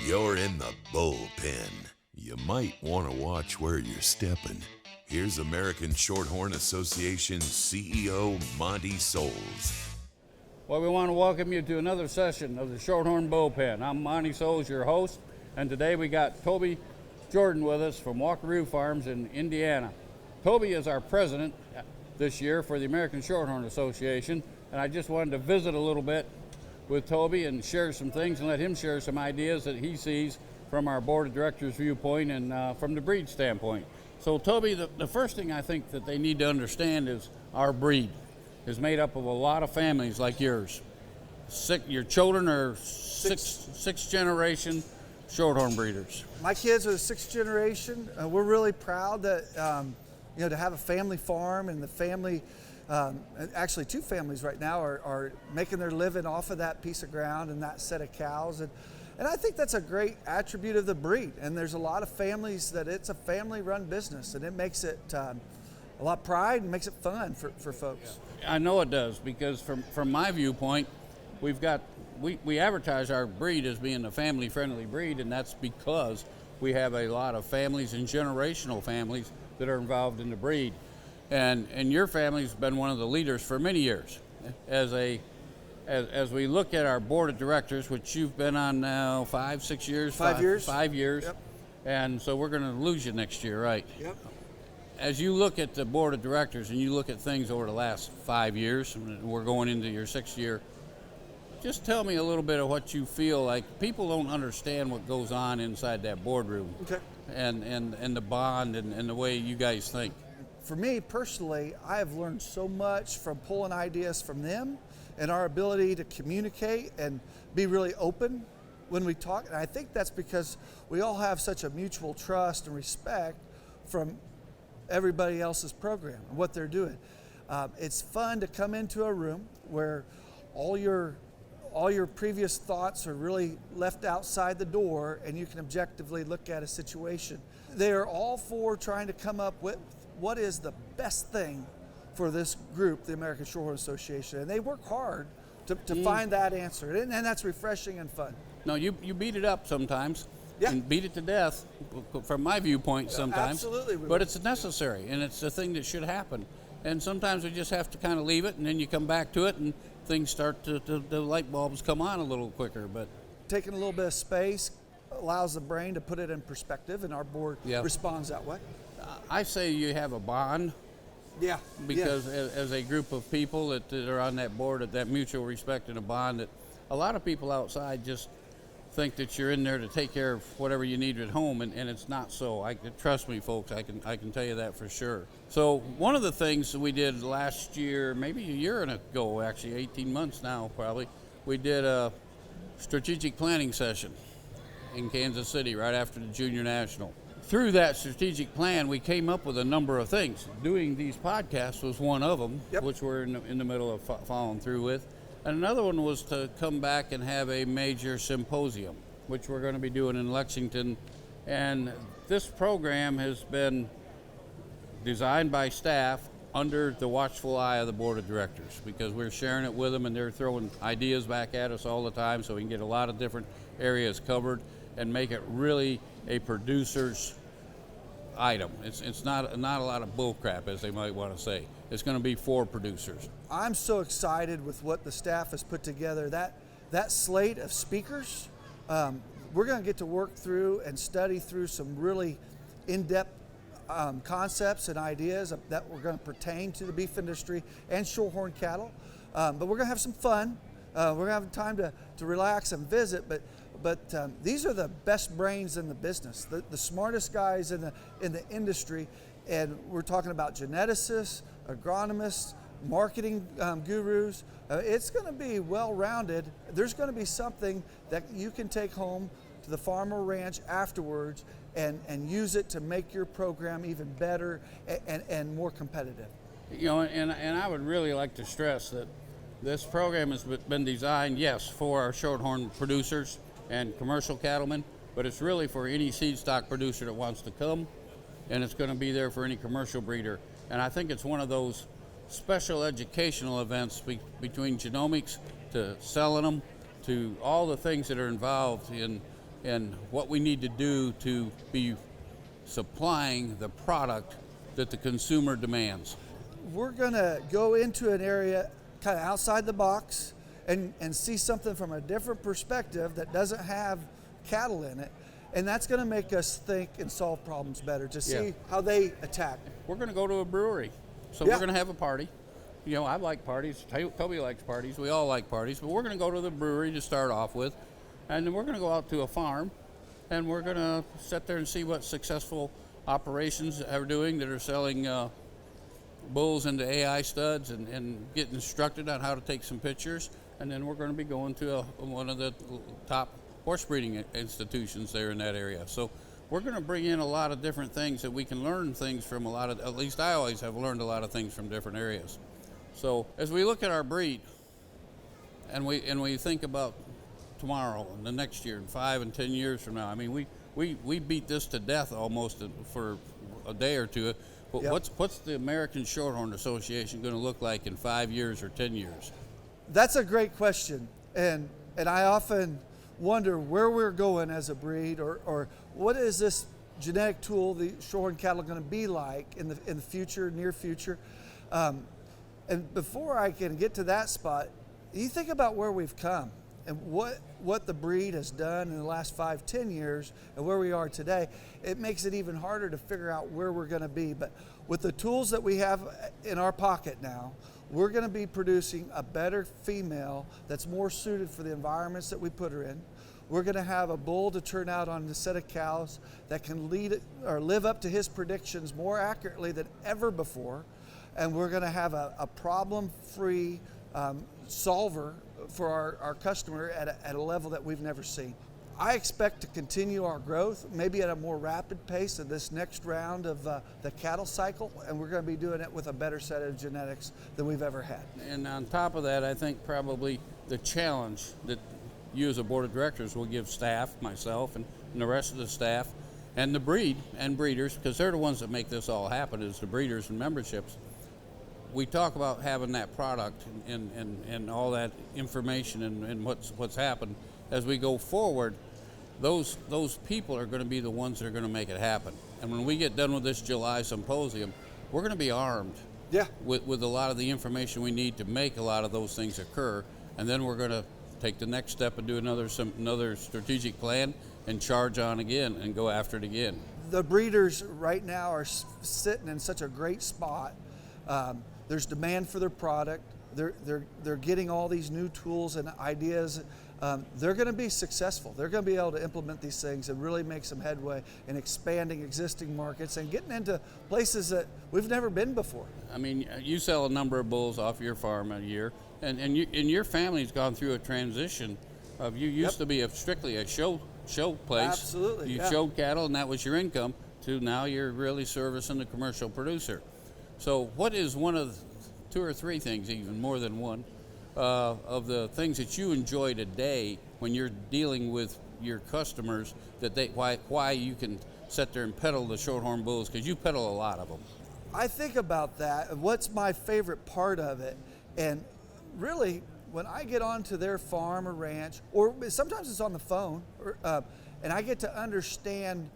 You're in the bullpen. You might want to watch where you're stepping. Here's American Shorthorn Association CEO Monty Souls. Well, we want to welcome you to another session of the Shorthorn Bullpen. I'm Monty Souls, your host, and today we got Toby Jordan with us from Walkaroo Farms in Indiana. Toby is our president this year for the American Shorthorn Association, and I just wanted to visit a little bit with Toby and share some things and let him share some ideas that he sees from our board of directors viewpoint and from the breed standpoint. So Toby, the first thing I think that they need to understand is our breed is made up of a lot of families like yours. Your children are sixth generation Shorthorn breeders. My kids are the sixth generation. We're really proud that to have a family farm, and the family, actually two families right now are making their living off of that piece of ground and that set of cows. And I think that's a great attribute of the breed. And there's a lot of families that it's a family-run business, and it makes it a lot of pride and makes it fun for folks. I know it does, because from my viewpoint, we advertise our breed as being a family-friendly breed, and that's because we have a lot of families and generational families that are involved in the breed. And your family's been one of the leaders for many years. As we look at our board of directors, which you've been on now 5 years. 5 years. Yep. And so we're going to lose you next year, right? Yep. As you look at the board of directors and you look at things over the last 5 years, and we're going into your 6th year, just tell me a little bit of what you feel like. People don't understand what goes on inside that boardroom. Okay. And the bond and the way you guys think. For me personally, I have learned so much from pulling ideas from them and our ability to communicate and be really open when we talk. And I think that's because we all have such a mutual trust and respect from everybody else's program and what they're doing. It's fun to come into a room where all your previous thoughts are really left outside the door, and you can objectively look at a situation. They are all for trying to come up with what is the best thing for this group, the American Shorthorn Association, and they work hard to find that answer, and that's refreshing and fun. No, you beat it up sometimes. Yeah. And beat it to death, from my viewpoint sometimes. Absolutely. But it's necessary, and it's the thing that should happen. And sometimes we just have to kind of leave it, and then you come back to it, and things start the light bulbs come on a little quicker. But taking a little bit of space allows the brain to put it in perspective, and our board responds that way. I say you have a bond. Yeah. Because as a group of people that are on that board, that mutual respect and a bond, that a lot of people outside just think that you're in there to take care of whatever you need at home, and it's not so. Trust me, folks, I can tell you that for sure. So one of the things that we did last year, maybe a year ago, actually 18 months now probably, we did a strategic planning session in Kansas City right after the Junior National. Through that strategic plan, we came up with a number of things. Doing these podcasts was one of them, which we're in the middle of following through with. And another one was to come back and have a major symposium, which we're going to be doing in Lexington. And this program has been designed by staff under the watchful eye of the board of directors, because we're sharing it with them and they're throwing ideas back at us all the time, so we can get a lot of different areas covered and make it really a producer's item. It's not a lot of bull crap, as they might want to say. It's going to be for producers. I'm so excited with what the staff has put together. That slate of speakers, we're going to get to work through and study through some really in-depth concepts and ideas that were going to pertain to the beef industry and shorthorn cattle. But we're going to have some fun. We're going to have time to relax and visit. But these are the best brains in the business, the smartest guys in the industry. And we're talking about geneticists, agronomists, marketing gurus. It's going to be well-rounded. There's going to be something that you can take home to the farm or ranch afterwards and use it to make your program even better and more competitive. And I would really like to stress that this program has been designed, yes, for our shorthorn producers and commercial cattlemen, but it's really for any seed stock producer that wants to come, and it's going to be there for any commercial breeder. And I think it's one of those special educational events between genomics to selling them to all the things that are involved in and what we need to do to be supplying the product that the consumer demands. We're going to go into an area kind of outside the box and see something from a different perspective that doesn't have cattle in it. And that's going to make us think and solve problems better, to see how they attack. We're going to go to a brewery. So we're going to have a party. You know, I like parties. Toby likes parties. We all like parties. But we're going to go to the brewery to start off with. And then we're going to go out to a farm. And we're going to sit there and see what successful operations are doing that are selling bulls into AI studs and get instructed on how to take some pictures. And then we're going to be going to one of the top horse breeding institutions there in that area. So we're going to bring in a lot of different things that we can learn things from a lot of, at least I always have learned a lot of things from different areas. So as we look at our breed and we think about tomorrow and the next year and 5 and 10 years from now, I mean, we beat this to death almost for a day or two. But what's the American Shorthorn Association going to look like in 5 years or 10 years? That's a great question. And I often wonder where we're going as a breed, or what is this genetic tool, the Shorthorn cattle, going to be like in the future, near future. And before I can get to that spot, you think about where we've come and what the breed has done in the last 5-10 years and where we are today. It makes it even harder to figure out where we're going to be. But with the tools that we have in our pocket now, we're going to be producing a better female that's more suited for the environments that we put her in. We're going to have a bull to turn out on a set of cows that can lead or live up to his predictions more accurately than ever before. And we're going to have a problem-free solver for our customer at a level that we've never seen. I expect to continue our growth, maybe at a more rapid pace in this next round of the cattle cycle, and we're going to be doing it with a better set of genetics than we've ever had. And on top of that, I think probably the challenge that you as a board of directors will give staff, myself and the rest of the staff, and the breed and breeders, because they're the ones that make this all happen, is the breeders and memberships. We talk about having that product and all that information and what's happened. As we go forward, those people are going to be the ones that are going to make it happen. And when we get done with this July symposium, we're going to be armed with a lot of the information we need to make a lot of those things occur. And then we're going to take the next step and do another strategic plan and charge on again and go after it again. The breeders right now are sitting in such a great spot. There's demand for their product. They're getting all these new tools and ideas. They're going to be successful. They're going to be able to implement these things and really make some headway in expanding existing markets and getting into places that we've never been before. I mean, you sell a number of bulls off your farm a year, and your family's gone through a transition of you used to be strictly a show place. Absolutely. You showed cattle, and that was your income, to now you're really servicing the commercial producer. So what is one of 2 or 3 things, even more than one, of the things that you enjoy today when you're dealing with your customers, that why you can sit there and peddle the Shorthorn bulls, because you peddle a lot of them? I think about that. What's my favorite part of it? And really, when I get onto their farm or ranch, or sometimes it's on the phone, and I get to understand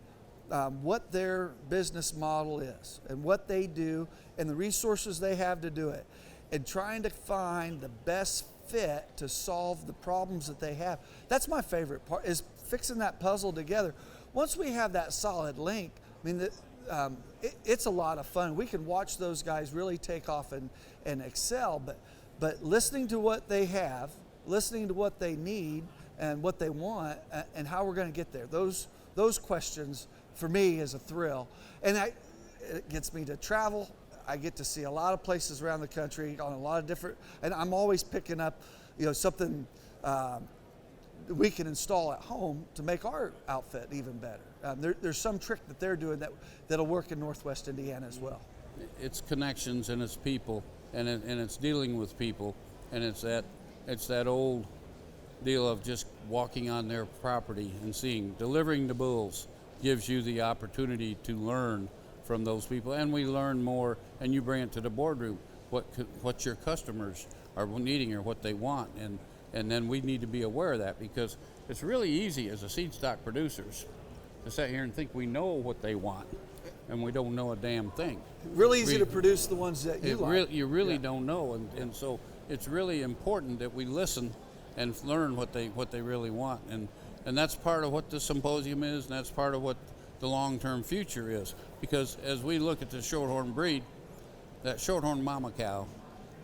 what their business model is and what they do and the resources they have to do it, and trying to find the best fit to solve the problems that they have. That's my favorite part, is fixing that puzzle together. Once we have that solid link, I mean, it's a lot of fun. We can watch those guys really take off and excel, but listening to what they have, listening to what they need and what they want, and how we're going to get there, those questions for me is a thrill. And it gets me to travel. I get to see a lot of places around the country on a lot of different, and I'm always picking up, something we can install at home to make our outfit even better. There's some trick that they're doing that'll work in Northwest Indiana as well. It's connections, and it's people, and it's dealing with people, and it's that old deal of just walking on their property and delivering the bulls gives you the opportunity to learn from those people, and we learn more, and you bring it to the boardroom, what your customers are needing or what they want, and then we need to be aware of that, because it's really easy as a seed stock producers to sit here and think we know what they want, and we don't know a damn thing. Really easy to produce the ones that you like. You really don't know, and so it's really important that we listen and learn what they really want, and that's part of what the symposium is, and that's part of what the long-term future is. Because as we look at the Shorthorn breed, that Shorthorn mama cow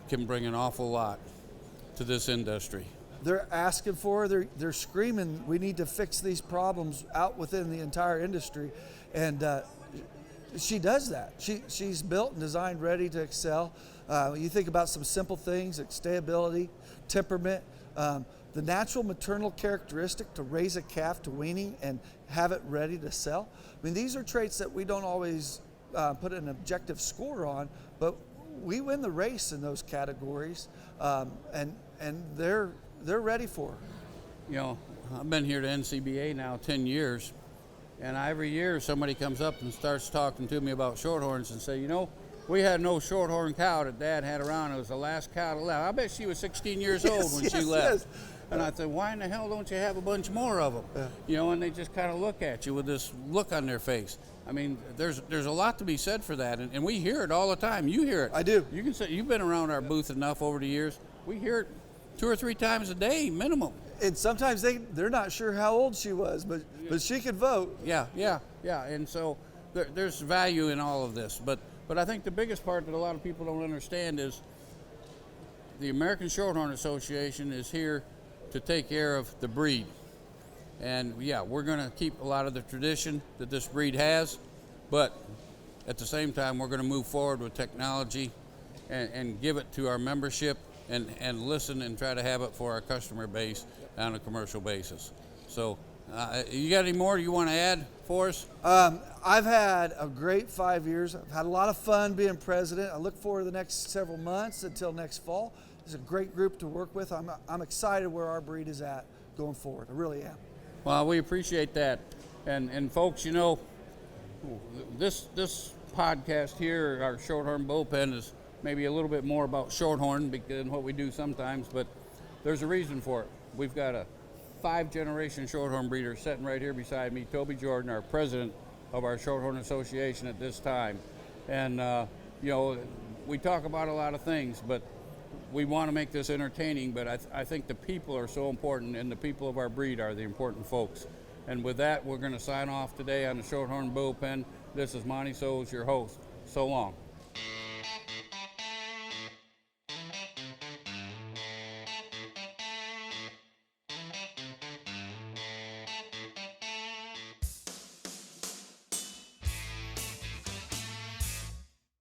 can bring an awful lot to this industry. They're asking for, they're screaming, we need to fix these problems out within the entire industry, and she does that. She's built and designed ready to excel. You think about some simple things like stayability, temperament, the natural maternal characteristic to raise a calf to weaning and have it ready to sell. I mean, these are traits that we don't always put an objective score on, but we win the race in those categories, and they're ready for her. You know, I've been here to NCBA now 10 years, and every year somebody comes up and starts talking to me about Shorthorns and say, you know, we had no Shorthorn cow that Dad had around. It was the last cow to left. I bet she was 16 years old when she left. Yes. And I said, why in the hell don't you have a bunch more of them? Yeah. You know, and they just kind of look at you with this look on their face. I mean, there's a lot to be said for that, and we hear it all the time. You hear it. I do. You can say you've been around our booth enough over the years. We hear it 2 or 3 times a day minimum. And sometimes they're not sure how old she was, but she could vote. Yeah. And so there's value in all of this, but I think the biggest part that a lot of people don't understand is the American Shorthorn Association is here to take care of the breed. And yeah, we're going to keep a lot of the tradition that this breed has, but at the same time, we're going to move forward with technology and give it to our membership and listen and try to have it for our customer base on a commercial basis. So you got any more you want to add for us? I've had a great 5 years. I've had a lot of fun being president. I look forward to the next several months until next fall. It's a great group to work with. I'm excited where our breed is at going forward. I really am. Well, we appreciate that. And folks, you know, this podcast here, our Shorthorn Bullpen, is maybe a little bit more about Shorthorn than what we do sometimes, but there's a reason for it. We've got a 5-generation Shorthorn breeder sitting right here beside me, Toby Jordan, our president of our Shorthorn Association at this time. And, you know, we talk about a lot of things, but we want to make this entertaining, but I think the people are so important, and the people of our breed are the important folks. And with that, we're going to sign off today on the Shorthorn Bullpen. This is Monty Soles, your host. So long.